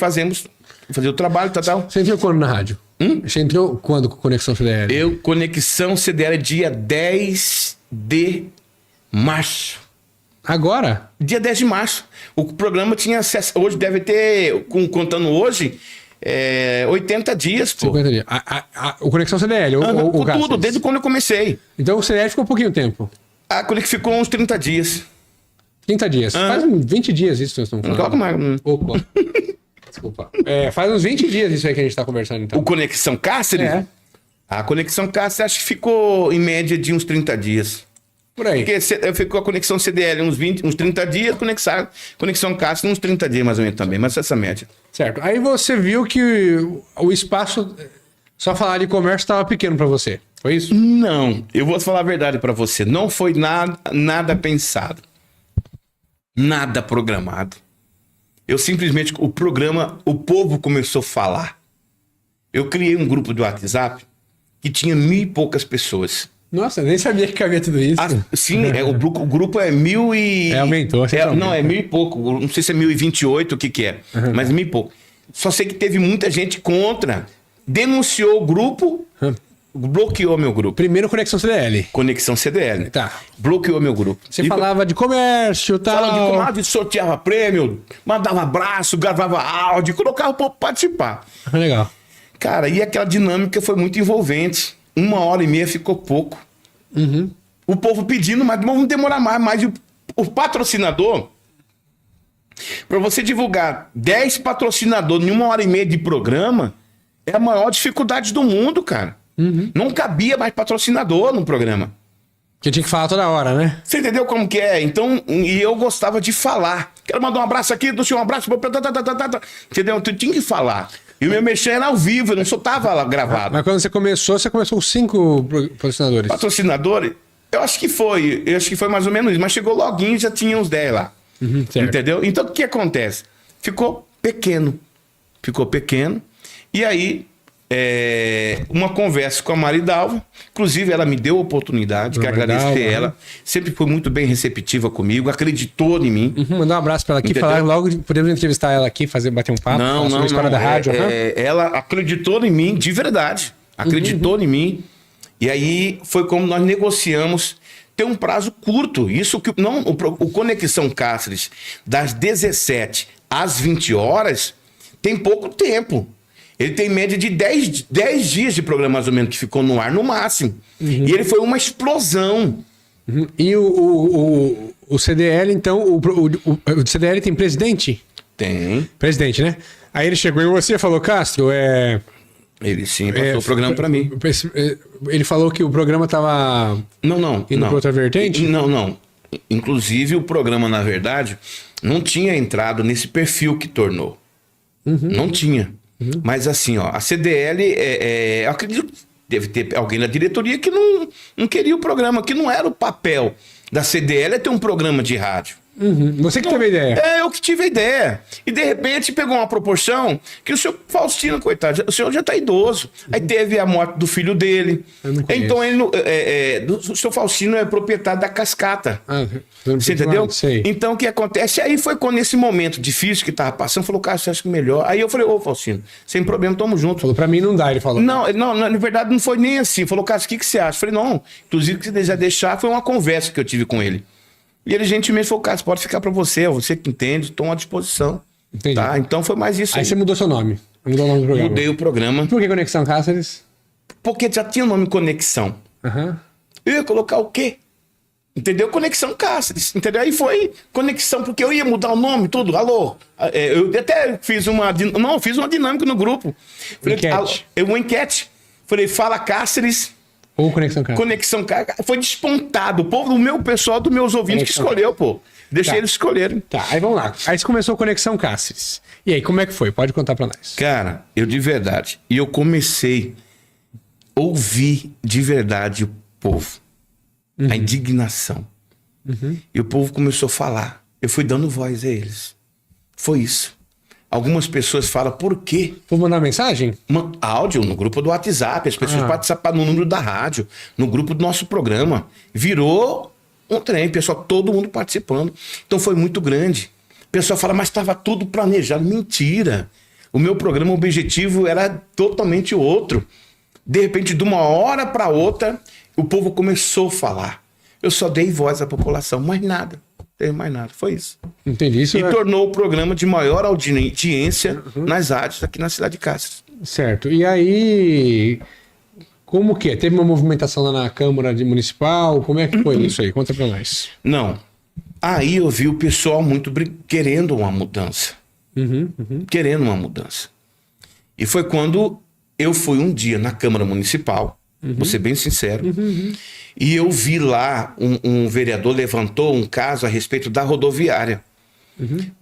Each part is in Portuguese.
fazer o trabalho, tal. Você entrou quando na rádio? Você entrou quando com Conexão CDL? Conexão CDL dia 10 de março. Agora? Dia 10 de março. O programa tinha acesso. Hoje deve ter, contando hoje, 80 dias, pô. 50 dias. O Conexão CDL, com tudo, desde quando eu comecei. Então o CDL ficou um pouquinho tempo. Quando ficou uns 30 dias. 30 dias. Faz uns 20 dias isso que nós estamos falando. Coloca mais. Opa. Desculpa. Faz uns 20 dias isso aí que a gente tá conversando, então. O Conexão Cáceres? A Conexão Cáceres acho que ficou em média de uns 30 dias. Por aí. Porque ficou a Conexão CDL uns 30 dias, Conexão Cáceres uns 30 dias mais ou menos também, mas essa média. Certo. Aí você viu que o espaço, só falar de comércio, estava pequeno para você. Foi isso? Não, eu vou falar a verdade para você. Não foi nada pensado. Nada programado. Eu simplesmente, o povo começou a falar. Eu criei um grupo de WhatsApp que tinha 1.000 e poucas pessoas. Nossa, eu nem sabia que cabia tudo isso. Sim, o grupo é 1.000 e... aumentou. Não, é 1.000 e pouco. Não sei se é 1.028, o que é. Mas 1.000 e pouco. Só sei que teve muita gente contra. Denunciou o grupo, bloqueou meu grupo. Primeiro Conexão CDL. Conexão CDL. Tá. Bloqueou meu grupo. Você falava de comércio e tal. Falava de comércio, sorteava prêmio, mandava abraço, gravava áudio, colocava o povo para participar. Legal. Cara, e aquela dinâmica foi muito envolvente. 1h30 ficou pouco. O povo pedindo, mas vamos demorar mais. Mas o patrocinador, para você divulgar 10 patrocinadores em 1h30 de programa, é a maior dificuldade do mundo, cara. Não cabia mais patrocinador no programa. Que tinha que falar toda hora, né? Você entendeu como que é? Então, e eu gostava de falar. Quero mandar um abraço aqui, do senhor, um abraço. Entendeu? Tu tinha que falar. E o meu mexer era ao vivo, eu não soltava lá gravado. Mas quando você começou com 5 patrocinadores. Patrocinadores? Eu acho que foi mais ou menos isso. Mas chegou loguinho e já tinha uns 10 lá. Entendeu? Então, o que acontece? Ficou pequeno. E aí, uma conversa com a Maridalva. Inclusive, ela me deu a oportunidade, que agradecer ela. Sempre foi muito bem receptiva comigo, acreditou em mim. Mandar um abraço pra ela aqui, falar logo, podemos entrevistar ela aqui, bater um papo, não, sobre a história da rádio. Ela acreditou em mim, de verdade. Acreditou em mim. E aí, foi como nós negociamos ter um prazo curto. Isso que o Conexão Cáceres, das 17 às 20 horas, tem pouco tempo. Ele tem média de 10 dias de programa, mais ou menos, que ficou no ar no máximo. E ele foi uma explosão. E o CDL, então, o CDL tem presidente? Tem. Presidente, né? Aí ele chegou e você falou, Castro, Ele sim, passou o programa para mim. Ele falou que o programa estava indo para outra vertente? Não. Inclusive, o programa, na verdade, não tinha entrado nesse perfil que tornou. Não tinha. Mas assim, ó, a CDL, eu acredito que deve ter alguém na diretoria que não queria o programa, que não era o papel da CDL ter um programa de rádio. Você que teve a ideia. Eu que tive a ideia. E de repente pegou uma proporção que o senhor Faustino, coitado, o senhor já está idoso. Aí teve a morte do filho dele. Então o senhor Faustino é proprietário da Cascata. Você entendeu? Sei. Então o que acontece? Aí foi quando nesse momento difícil que estava passando, falou, cara, você acha que melhor? Aí eu falei, ô Faustino, sem problema, tamo junto. Falou, pra mim não dá, ele falou. Não, na verdade não foi nem assim. Falou, cara, o que você acha? Eu falei, não, inclusive o que você deseja deixar foi uma conversa que eu tive com ele. E ele gentilmente falou, cara, pode ficar pra você, você que entende, estou à disposição. Entendi. Tá? Então foi mais isso aí. Aí você mudou seu nome. Mudou o nome do programa. Mudei o programa. Por que Conexão Cáceres? Porque já tinha o nome Conexão. Eu ia colocar o quê? Entendeu? Conexão Cáceres. Entendeu? Aí foi Conexão, porque eu ia mudar o nome, tudo. Alô? Eu até fiz uma dinâmica no grupo. Falei, uma enquete. Falei, fala Cáceres. Ou Conexão Cáceres. Conexão Cáceres. Foi despontado. O povo, o pessoal dos meus ouvintes que escolheu, pô. Deixei eles escolherem. Tá, aí vamos lá. Aí você começou Conexão Cáceres. E aí, como é que foi? Pode contar pra nós. Cara, eu de verdade. E eu comecei a ouvir de verdade o povo. A indignação. E o povo começou a falar. Eu fui dando voz a eles. Foi isso. Algumas pessoas falam, por quê? Vou mandar mensagem? Áudio no grupo do WhatsApp. As pessoas participaram no número da rádio, no grupo do nosso programa. Virou um trem, pessoal, todo mundo participando. Então foi muito grande. O pessoal fala, mas estava tudo planejado. Mentira. O meu programa, o objetivo era totalmente outro. De repente, de uma hora para outra, o povo começou a falar. Eu só dei voz à população, mais nada. Não teve mais nada, foi isso. Entendi isso. E tornou o programa de maior audiência nas rádios aqui na cidade de Cáceres. Certo. E aí, como que é? Teve uma movimentação lá na Câmara Municipal? Como é que foi isso aí? Conta pra nós. Não. Aí eu vi o pessoal muito querendo uma mudança. Querendo uma mudança. E foi quando eu fui um dia na Câmara Municipal, vou ser bem sincero, e eu vi lá um vereador levantou um caso a respeito da rodoviária.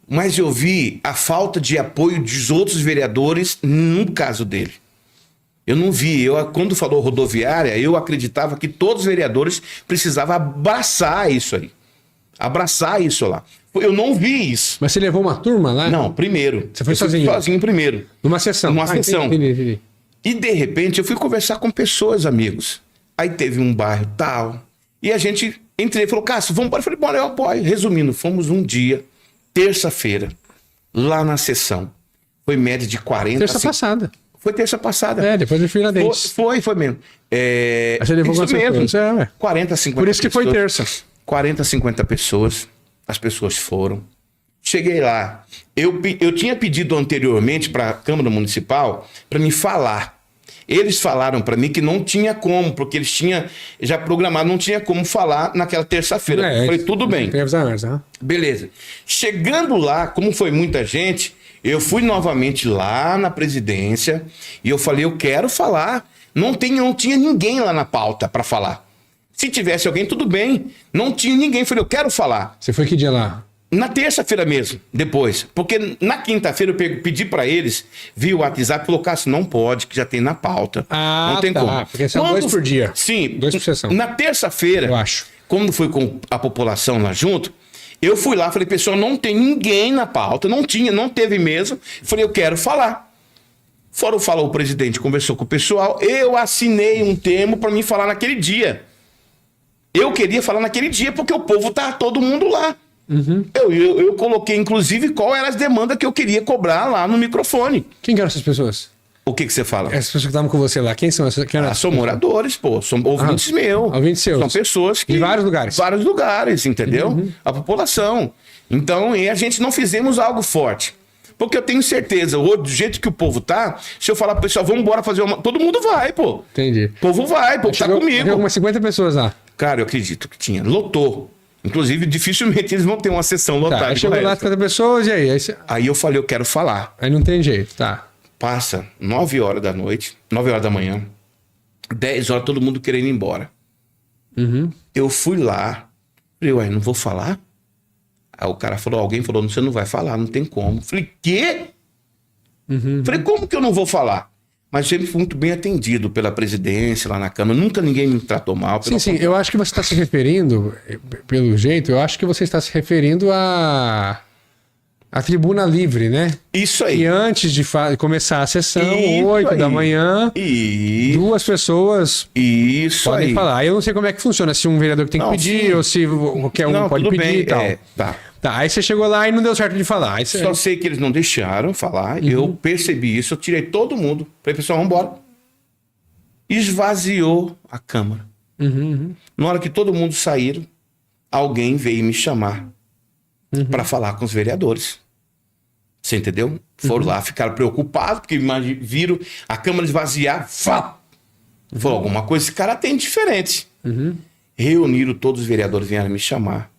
Mas eu vi a falta de apoio dos outros vereadores no caso dele. Eu não vi. Quando falou rodoviária, eu acreditava que todos os vereadores precisavam abraçar isso aí. Abraçar isso lá. Eu não vi isso. Mas você levou uma turma lá? Não, primeiro. Você foi sozinho? Sozinho primeiro. Numa sessão? Numa sessão. Entendi. E de repente eu fui conversar com pessoas, amigos. Aí teve um bairro tal. E a gente entrei e falou, Cássio, vamos embora. Eu falei, bora, eu apoio. Resumindo, fomos um dia, terça-feira, lá na sessão. Foi média de 40... Terça passada. Foi terça passada. É, depois do Tiradentes. Foi mesmo. Aí você levou isso mesmo. Coisas, 40, 50 Por isso que pessoas, foi terça. 40, 50 pessoas. As pessoas foram. Cheguei lá. Eu tinha pedido anteriormente para a Câmara Municipal para me falar. Eles falaram para mim que não tinha como, porque eles tinham já programado, não tinha como falar naquela terça-feira. Eu falei, tudo bem. Beleza. Chegando lá, como foi muita gente, eu fui novamente lá na presidência e eu falei, eu quero falar. Não tinha ninguém lá na pauta para falar. Se tivesse alguém, tudo bem. Não tinha ninguém. Eu falei, eu quero falar. Você foi que dia lá? Na terça-feira mesmo, depois. Porque na quinta-feira eu pedi pra eles, vi o WhatsApp e falou, Cássio, não pode, que já tem na pauta. Não tem como. Porque são 2 por dia. Sim. 2 por sessão. Na terça-feira, eu acho. Como foi com a população lá junto, eu fui lá, falei, pessoal, não tem ninguém na pauta, não teve mesmo. Falei, eu quero falar. Falou o presidente, conversou com o pessoal, eu assinei um termo pra mim falar naquele dia. Eu queria falar naquele dia, porque o povo tá todo mundo lá. Eu coloquei, inclusive, qual eram as demandas que eu queria cobrar lá no microfone. Quem eram essas pessoas? O que você fala? Essas pessoas que estavam com você lá, quem são essas? São moradores, pô. São ouvintes meus. Ouvintes seus. São pessoas que... De vários lugares. Vários lugares, entendeu? A população. Então, e a gente não fizemos algo forte. Porque eu tenho certeza, do jeito que o povo tá, se eu falar pro pessoal, vamos embora fazer uma... Todo mundo vai, pô. Entendi. O povo vai, o povo tá comigo. Tem umas 50 pessoas lá. Cara, eu acredito que tinha. Lotou. Inclusive, dificilmente eles vão ter uma sessão lotada. Aí chegou lá 50 pessoas e aí? Aí eu falei, eu quero falar. Aí não tem jeito, tá. Passa 9 horas da noite, 9 horas da manhã, 10 horas, todo mundo querendo ir embora. Eu fui lá, falei, ué, não vou falar? Aí o cara falou, alguém falou, você não vai falar, não tem como. Falei, quê? Falei, como que eu não vou falar? Mas sempre fui muito bem atendido pela presidência lá na Câmara. Nunca ninguém me tratou mal. Sim, eu acho que você está se referindo, pelo jeito, eu acho que você está se referindo à tribuna livre, né? Isso aí. E antes de começar a sessão, Isso 8 aí. da manhã, Isso. 2 pessoas podem falar. Aí eu não sei como é que funciona, se um vereador que tem que pedir, ou se qualquer um pode pedir e tal. Tá, aí você chegou lá e não deu certo de falar. Aí Só sei que eles não deixaram falar. Eu percebi isso, eu tirei todo mundo. Falei, pessoal, vamos embora. Esvaziou a Câmara. Na hora que todo mundo saíram, alguém veio me chamar para falar com os vereadores. Você entendeu? Foram lá, ficaram preocupados, porque viram a Câmara esvaziar. Falou, alguma coisa esse cara tem diferente. Reuniram todos os vereadores, vieram me chamar.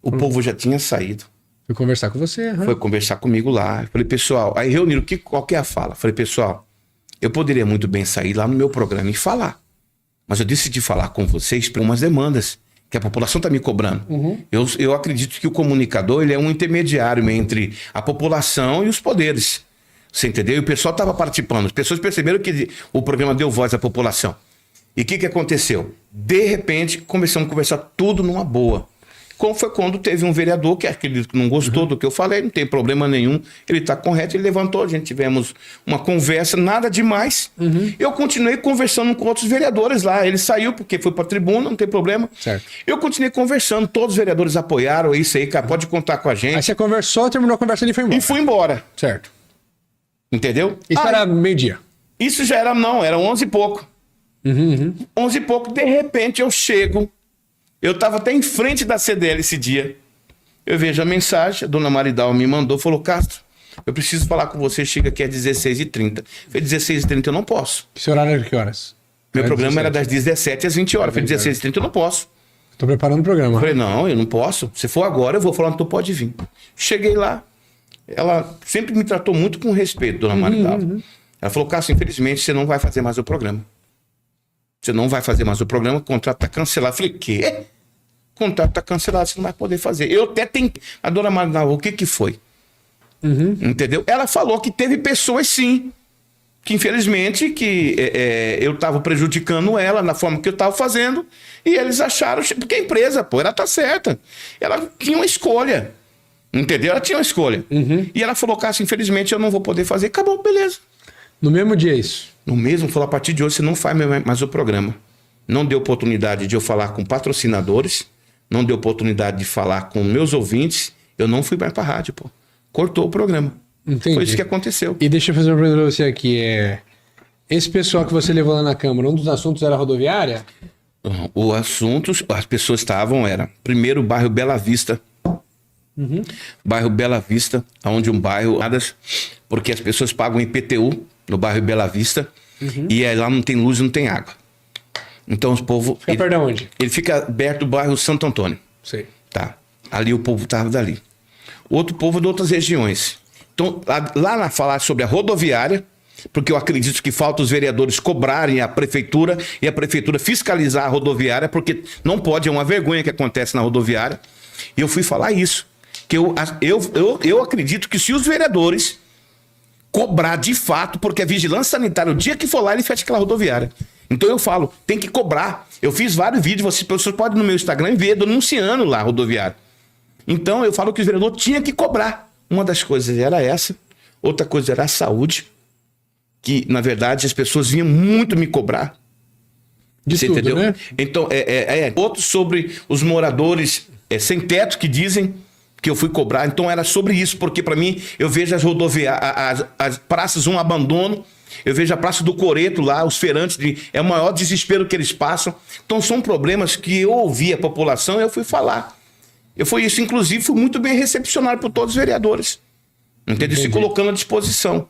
O povo já tinha saído. Fui conversar com você. Foi conversar comigo lá. Falei, pessoal, aí reuniram, qual que é a fala? Falei, pessoal, eu poderia muito bem sair lá no meu programa e falar. Mas eu decidi falar com vocês por umas demandas que a população está me cobrando. Eu acredito que o comunicador ele é um intermediário entre a população e os poderes. Você entendeu? E o pessoal estava participando. As pessoas perceberam que o programa deu voz à população. E o que aconteceu? De repente, começamos a conversar tudo numa boa. Como foi quando teve um vereador que acredito que não gostou do que eu falei, não tem problema nenhum, ele está correto, ele levantou, a gente tivemos uma conversa, nada demais. Eu continuei conversando com outros vereadores lá, ele saiu porque foi para a tribuna, não tem problema. Certo. Eu continuei conversando, todos os vereadores apoiaram, é isso aí, cara, pode contar com a gente. Aí você conversou, terminou a conversa e foi embora. E fui embora. Certo. Entendeu? Isso era meio-dia. Isso já era, não, era 11 e pouco. 11 e pouco, de repente eu chego. Eu estava até em frente da CDL esse dia. Eu vejo a mensagem, a dona Maridal me mandou, falou, Castro, eu preciso falar com você, chega aqui às 16h30. Falei, 16h30 eu não posso. Esse horário era de que horas? Meu programa era das 17 às 20 horas. Falei, 16h30 eu não posso. Tô preparando o programa. Falei, não, eu não posso. Se for agora, eu vou falar, tu pode vir. Cheguei lá, ela sempre me tratou muito com respeito, dona Maridal. Ela falou, Cássio, infelizmente você não vai fazer mais o programa. Você não vai fazer mais o programa, o contrato tá cancelado. Eu falei, quê? O contrato tá cancelado, você não vai poder fazer. Eu até tentei. A dona Maridal, o que que foi? Entendeu? Ela falou que teve pessoas, sim, que infelizmente eu estava prejudicando ela na forma que eu estava fazendo, e eles acharam, porque a empresa, pô, ela tá certa. Ela tinha uma escolha. Entendeu? Ela tinha uma escolha. E ela falou, Cássio, infelizmente eu não vou poder fazer. Acabou, beleza. No mesmo dia isso? No mesmo, falou, a partir de hoje você não faz mais o programa. Não deu oportunidade de eu falar com patrocinadores, não deu oportunidade de falar com meus ouvintes, eu não fui mais pra rádio, pô. Cortou o programa. Entendi. Foi isso que aconteceu. E deixa eu fazer uma pergunta pra você aqui, esse pessoal que você levou lá na Câmara, um dos assuntos era a rodoviária? O assunto, as pessoas era, primeiro, o bairro Bela Vista. Bairro Bela Vista, onde um bairro, porque as pessoas pagam IPTU no bairro Bela Vista, e aí lá não tem luz e não tem água. Então os povos... Fica perto de onde? Ele fica perto do bairro Santo Antônio. Sei. Tá. Ali o povo estava dali. Outro povo de outras regiões. Então, lá na falar sobre a rodoviária, porque eu acredito que falta os vereadores cobrarem a prefeitura e a prefeitura fiscalizar a rodoviária, porque não pode, é uma vergonha que acontece na rodoviária. E eu fui falar isso. Que eu acredito que se os vereadores cobrar de fato, porque a vigilância sanitária, o dia que for lá, ele fecha aquela rodoviária. Então eu falo, tem que cobrar. Eu fiz vários vídeos, vocês podem ir no meu Instagram e ver, denunciando lá a rodoviária. Então eu falo que os vereadores tinham que cobrar. Uma das coisas era essa, outra coisa era a saúde, que na verdade as pessoas vinham muito me cobrar. Você entendeu? Né? Então, outro sobre os moradores sem teto que dizem que eu fui cobrar. Então era sobre isso, porque para mim eu vejo as rodoviárias, as praças um abandono. Eu vejo a Praça do Coreto lá, os feirantes, é o maior desespero que eles passam. Então são problemas que eu ouvi a população e eu fui falar. Inclusive, fui muito bem recepcionado por todos os vereadores. Entendeu? Se colocando à disposição.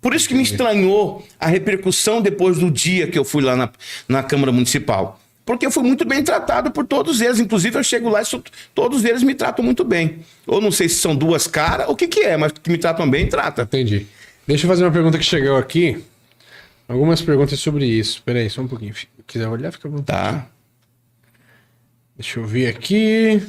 Por isso que me estranhou a repercussão depois do dia que eu fui lá na Câmara Municipal. Porque eu fui muito bem tratado por todos eles. Inclusive, eu chego lá e todos eles me tratam muito bem. Eu não sei se são duas caras ou o que é, mas que me tratam bem, trata. Entendi. Deixa eu fazer uma pergunta que chegou aqui. Algumas perguntas sobre isso. Espera aí, só um pouquinho. Se quiser olhar, fica à vontade. Tá. Deixa eu ver aqui.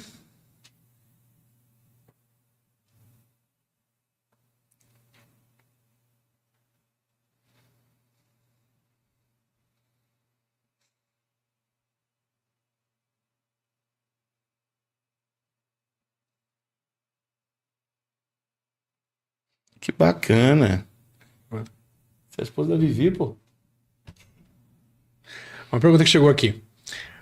Que bacana. Você é a esposa da Vivi, pô. Uma pergunta que chegou aqui.